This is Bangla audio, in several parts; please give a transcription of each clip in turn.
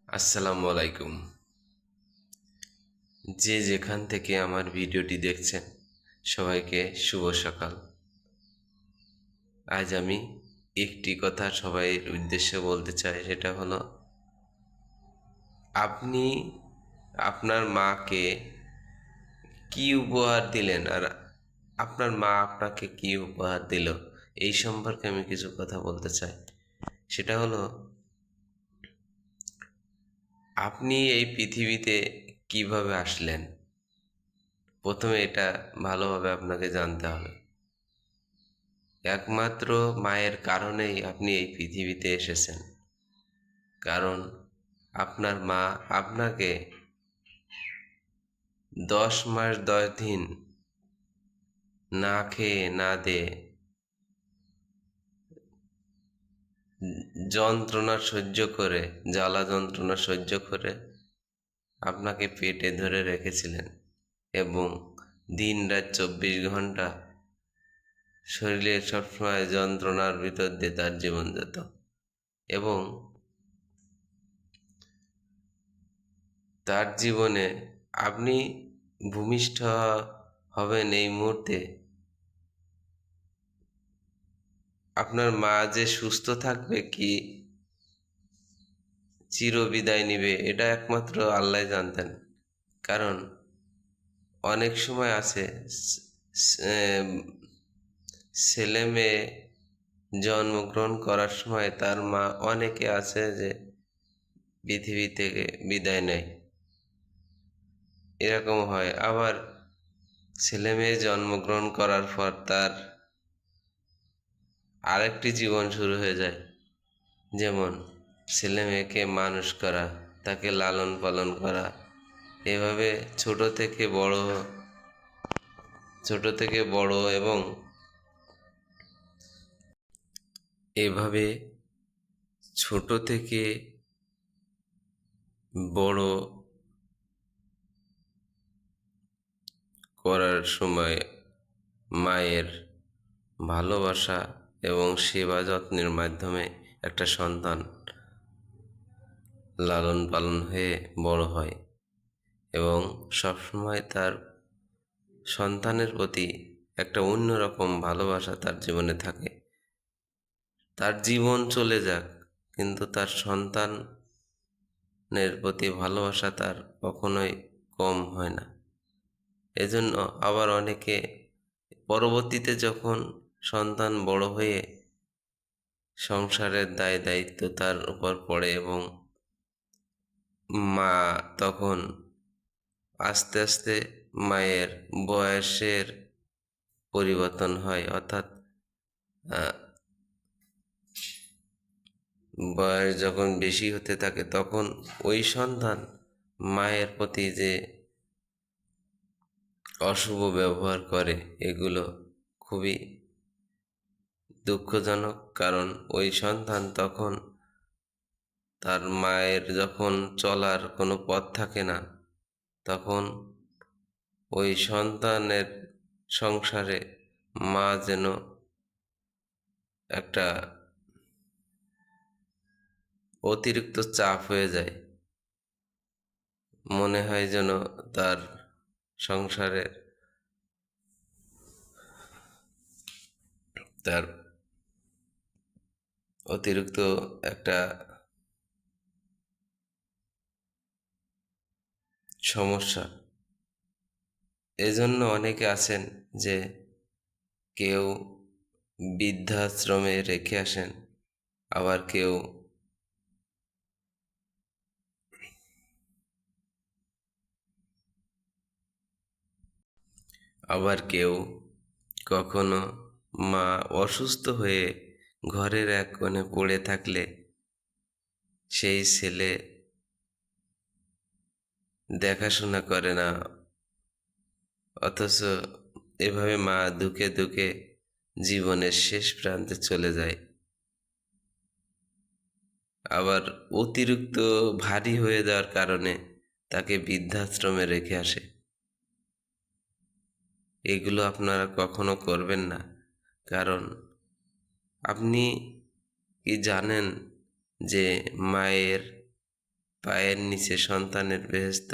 আসসালামু আলাইকুম। যে যেখান থেকে আমার ভিডিওটি দেখছেন সবাইকে শুভ সকাল। আজ আমি একটি কথা সবাইয়ের উদ্দেশ্যে বলতে চাই, সেটা হলো আপনি আপনার মাকে কি উপহার দিলেন আর আপনার মা আপনাকে কি উপহার দিল, এই সম্পর্কে আমি কিছু কথা বলতে চাই। সেটা হলো আপনি এই পৃথিবীতে কিভাবে আসলেন। প্রথমে এটা ভালোভাবে আপনাকে জানতে হবে। একমাত্র মায়ের কারণেই আপনি এই পৃথিবীতে এসেছেন। কারণ আপনার মা আপনাকে 10 মাস 10 দিন না খেয়ে না দিয়ে যন্ত্রণা সহ্য করে, জ্বালা যন্ত্রণা সহ্য করে আপনাকে পেটে ধরে রেখেছিলেন এবং দিন রাত 24 ঘন্টা শরীরে সবসময় যন্ত্রণার ভিতর দিয়ে তার জীবন যেত। এবং তার জীবনে আপনি ভূমিষ্ঠ হবেন এই মুহূর্তে, আপনার মা যে সুস্থ থাকবে কি চিরবিদায় নিবে এটা একমাত্র আল্লাহ জানতেন। কারণ অনেক সময় আছে ছেলে মেয়ে জন্মগ্রহণ করার সময় তার মা, অনেকে আছে যে পৃথিবী থেকে বিদায় নেয়, এরকম হয়। আবার ছেলে মেয়ে জন্মগ্রহণ করার পর তার আরেকটি জীবন শুরু হয়ে যায়। যেমন ছেলে মেয়েকে মানুষ করা, তাকে লালন পালন করা, এভাবে ছোট থেকে বড় এবং এভাবে ছোট থেকে বড় করার সময় মায়ের ভালোবাসা এবং সেবা যত্নের মাধ্যমে একটা সন্তান লালন পালন হয়ে বড় হয় এবং সবসময় তার সন্তানের প্রতি একটা অন্যরকম ভালোবাসা তার জীবনে থাকে। তার জীবন চলে যাক, কিন্তু তার সন্তানের প্রতি ভালোবাসা তার কখনোই কম হয় না। এজন্য আবার অনেকে পরবর্তীতে যখন সন্তান বড় হয়ে সংসারের দায় দায়িত্ব তার উপর পড়ে এবং মা তখন আস্তে আস্তে মায়ের বয়সের পরিবর্তন হয়, অর্থাৎ বয়স যখন বেশি হতে থাকে তখন ওই সন্তান মায়ের প্রতি যে অশুভ ব্যবহার করে, এগুলো খুবই দুঃখজনক। কারণ ওই সন্তান তখন তার মায়ের যখন চলার কোনো পথ থাকে না, তখন ওই সন্তানের সংসারে মা যেন একটা অতিরিক্ত চাপ হয়ে যায়। মনে হয় যেন তার সংসারের তার অতিরিক্ত একটা সমস্যা। এজন্য অনেকে আছেন যে কেউ বৃদ্ধাশ্রমে রেখে আসেন, আবার কেউ আবার কেউ কখনো মা অসুস্থ হয়ে ঘরের এক কোণে পড়ে থাকলে সেই ছেলে দেখাশোনা করে না, অথচ এভাবে মা দুঃখে দুঃখে জীবনের শেষ প্রান্তে চলে যায়। আবার অতিরিক্ত ভারী হয়ে যাওয়ার কারণে তাকে বৃদ্ধাশ্রমে রেখে আসে। এগুলো আপনারা কখনো করবেন না। কারণ আপনি কি জানেন যে মায়ের পায়ের নিচে সন্তানের বেহেশত,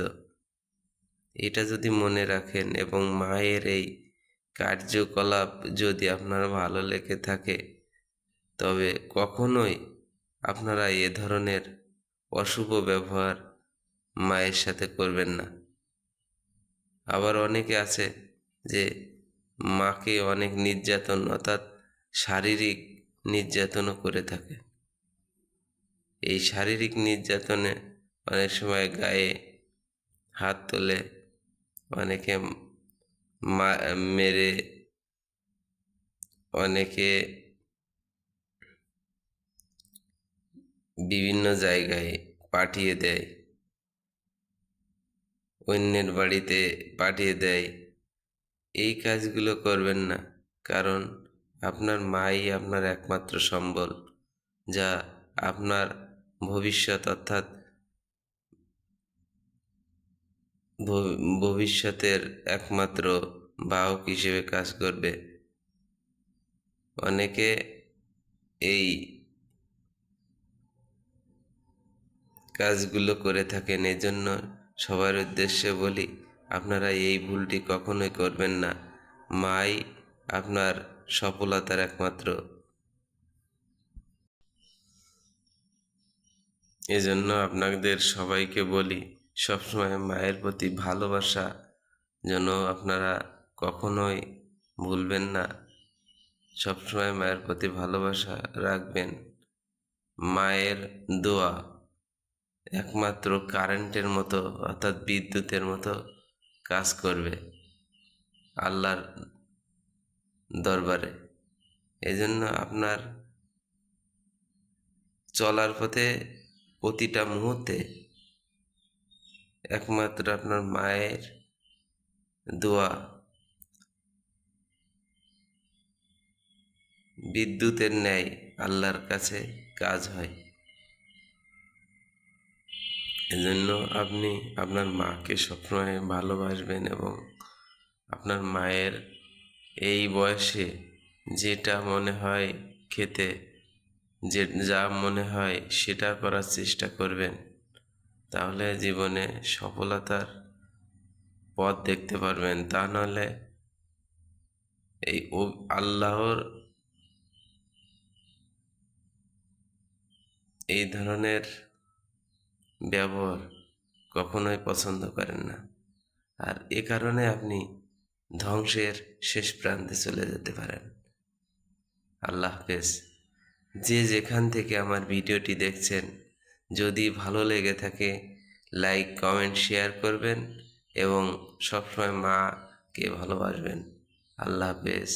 এটা যদি মনে রাখেন এবং মায়ের এই কার্যকলাপ যদি আপনার ভালো লেগে থাকে, তবে কখনোই আপনারা এ ধরনের অশুভ ব্যবহার মায়ের সাথে করবেন না। আবার অনেকে আছে যে মাকে অনেক নির্যাতন অর্থাৎ শারীরিক নির্যাতনও করে থাকে। এই শারীরিক নির্যাতনে অনেক সময় গায়ে হাত তোলে, অনেকে মেরে, অনেকে বিভিন্ন জায়গায় পাঠিয়ে দেয়, অন্যের বাড়িতে পাঠিয়ে দেয়। এই কাজগুলো করবেন না, কারণ আপনার মাই আপনার একমাত্র সম্বল, যা আপনার ভবিষ্যৎ অর্থাৎ ভবিষ্যতের একমাত্র বাহক হিসেবে কাজ করবে। অনেকে এই কাজগুলো করে থাকেন, এজন্য সবার উদ্দেশ্যে বলি, আপনারা এই ভুলটি কখনোই করবেন না। মাই আপনার সফলতার একমাত্র, এজন্য আপনাদের সবাইকে বলি, সবসময় মায়ের প্রতি ভালোবাসা যেন আপনারা কখনোই ভুলবেন না। সবসময় মায়ের প্রতি ভালোবাসা রাখবেন। মায়ের দোয়া একমাত্র কারেন্টের মতো অর্থাৎ বিদ্যুতের মতো কাজ করবে আল্লাহর দরবারে। এজন্য আপনার চলার পথে প্রতিটা মুহূর্তে একমাত্র আপনার মায়ের দোয়া বিদ্যুতের ন্যায় আল্লাহর কাছে কাজ হয়। এজন্য আপনি আপনার মাকে সবসময় ভালোবাসবেন এবং আপনার মায়ের এই বয়সে যেটা মনে হয় খেতে, যা মনে হয় সেটা করার চেষ্টা করবেন, তাহলে জীবনে সফলতার পথ দেখতে পারবেন। তা নাহলে এই আল্লাহর এই ধরনের ব্যবহার কখনোই পছন্দ করেন না, আর এ কারণে আপনি ধ্বংসের শেষ প্রান্তে চলে যেতে পারেন। আল্লাহ হাফেজ। যে যেখান থেকে আমার ভিডিওটি দেখছেন, যদি ভালো লেগে থাকে লাইক, কমেন্ট, শেয়ার করবেন এবং সবসময় মাকে ভালোবাসবেন। আল্লাহ হাফেজ।